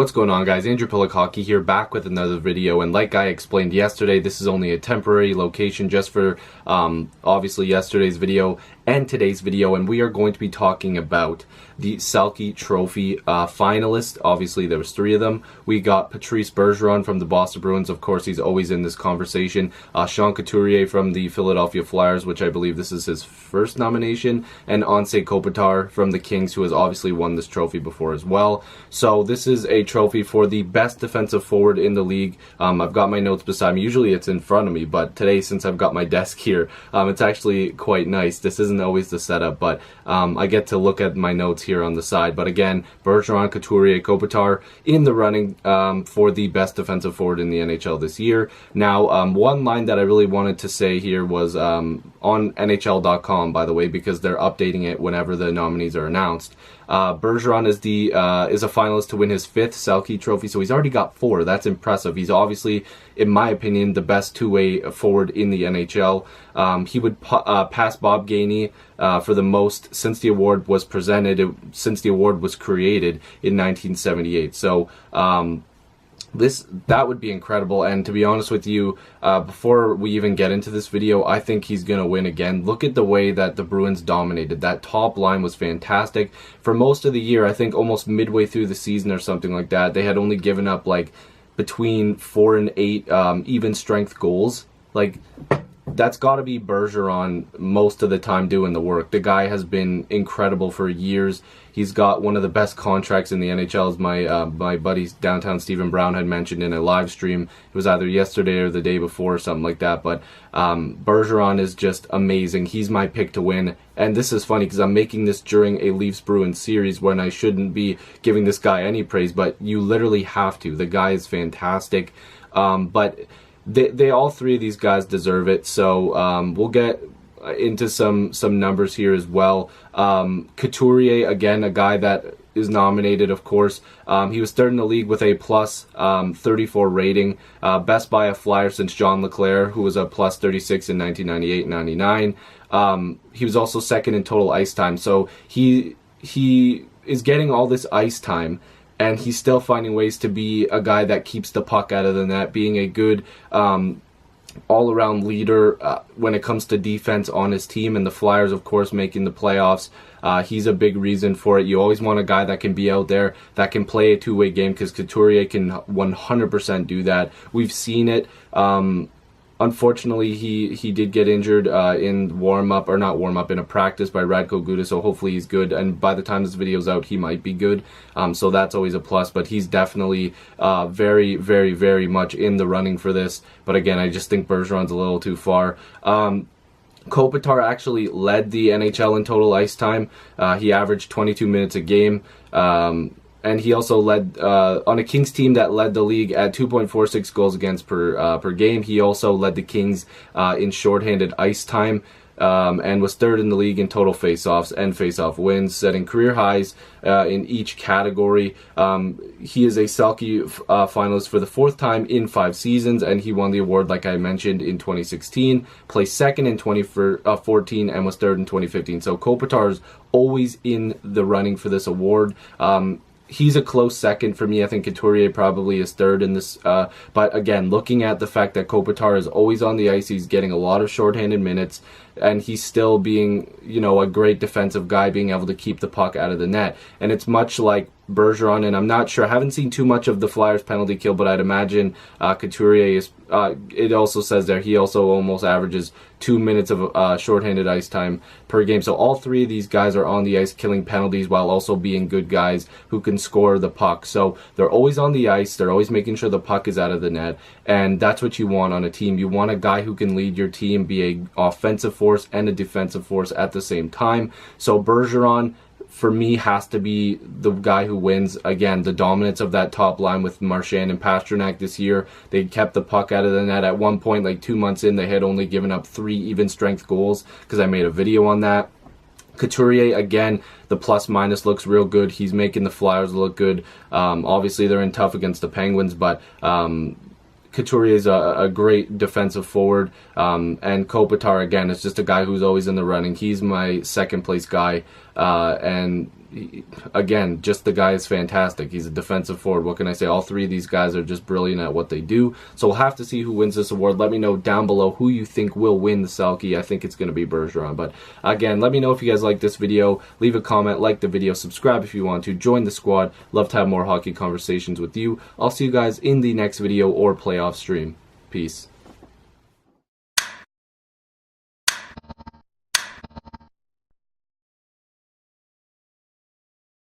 What's going on, guys? Andrew Piluk Hockey here, back with another video, and like I explained yesterday, this is only a temporary location just for obviously yesterday's video and today's video, and we are going to be talking about the Selke Trophy finalists. Obviously there was 3 of them. We got Patrice Bergeron from the Boston Bruins, of course he's always in this conversation, Sean Couturier from the Philadelphia Flyers, which I believe this is his first nomination, and Anze Kopitar from the Kings, who has obviously won this trophy before as well. So this is a trophy for the best defensive forward in the league. I've got my notes beside me. Usually it's in front of me, but today, since I've got my desk here, it's actually quite nice. This isn't always the setup, but I get to look at my notes here on the side. But again, Bergeron, Couturier, Kopitar in the running for the best defensive forward in the NHL this year. Now, one line that I really wanted to say here was on NHL.com, by the way, because they're updating it whenever the nominees are announced. Bergeron is a finalist to win his 5th Selke Trophy, so he's already got 4. That's impressive. He's obviously, in my opinion, the best two-way forward in the NHL. He would pass Bob Gainey for the most since the award was since the award was created in 1978. So that would be incredible. And to be honest with you, before we even get into this video, I think he's gonna win again. Look at the way that the Bruins dominated. That top line was fantastic for most of the year. I think almost midway through the season or something like that, they had only given up like between 4 and 8 even strength goals. Like, that's got to be Bergeron most of the time doing the work. The guy has been incredible for years. He's got one of the best contracts in the NHL, as my buddies downtown Stephen Brown had mentioned in a live stream. It was either yesterday or the day before or something like that. But Bergeron is just amazing. He's my pick to win. And this is funny because I'm making this during a Leafs-Bruins series when I shouldn't be giving this guy any praise, but you literally have to. The guy is fantastic. But They all 3 of these guys deserve it, so we'll get into some numbers here as well. Couturier, again, a guy that is nominated, of course. He was 3rd in the league with a plus 34 rating, best by a Flyer since John LeClair, who was a plus 36 in 1998-99. He was also 2nd in total ice time, so he is getting all this ice time, and he's still finding ways to be a guy that keeps the puck out of the net, being a good all-around leader when it comes to defense on his team. And the Flyers, of course, making the playoffs. He's a big reason for it. You always want a guy that can be out there, that can play a two-way game, because Couturier can 100% do that. We've seen it. Unfortunately, he did get injured in in a practice by Radko Gudas, so hopefully he's good. And by the time this video's out, he might be good. So that's always a plus. But he's definitely very, very, very much in the running for this. But again, I just think Bergeron's a little too far. Kopitar actually led the NHL in total ice time. He averaged 22 minutes a game. And he also led on a Kings team that led the league at 2.46 goals against per game. He also led the Kings in shorthanded ice time, and was 3rd in the league in total faceoffs and faceoff wins, setting career highs in each category. He is a Selke finalist for the 4th time in 5 seasons, and he won the award, like I mentioned, in 2016, placed 2nd in 2014, and was 3rd in 2015. So Kopitar is always in the running for this award. He's a close 2nd for me. I think Couturier probably is 3rd in this. But again, looking at the fact that Kopitar is always on the ice, he's getting a lot of shorthanded minutes, and he's still being, a great defensive guy, being able to keep the puck out of the net. And it's much like Bergeron, and I'm not sure, I haven't seen too much of the Flyers penalty kill, but I'd imagine Couturier is, it also says there, he also almost averages 2 minutes of shorthanded ice time per game. So all 3 of these guys are on the ice killing penalties while also being good guys who can score the puck. So they're always on the ice, they're always making sure the puck is out of the net, and that's what you want on a team. You want a guy who can lead your team, be a offensive force and a defensive force at the same time. So Bergeron, for me, has to be the guy who wins. Again, the dominance of that top line with Marchand and Pastrnak this year. They kept the puck out of the net. At one point, like 2 months in, they had only given up 3 even strength goals, because I made a video on that. Couturier, again, the plus-minus looks real good. He's making the Flyers look good. Obviously, they're in tough against the Penguins, but Couturier is a great defensive forward, and Kopitar, again, is just a guy who's always in the running. He's my 2nd place guy, and again, just the guy is fantastic. He's a defensive forward. What can I say? All three of these guys are just brilliant at what they do. So we'll have to see who wins this award. Let me know down below who you think will win the Selke. I think it's going to be Bergeron. But again, let me know if you guys like this video. Leave a comment, like the video, subscribe if you want to, join the squad. Love to have more hockey conversations with you. I'll see you guys in the next video or playoff stream. Peace.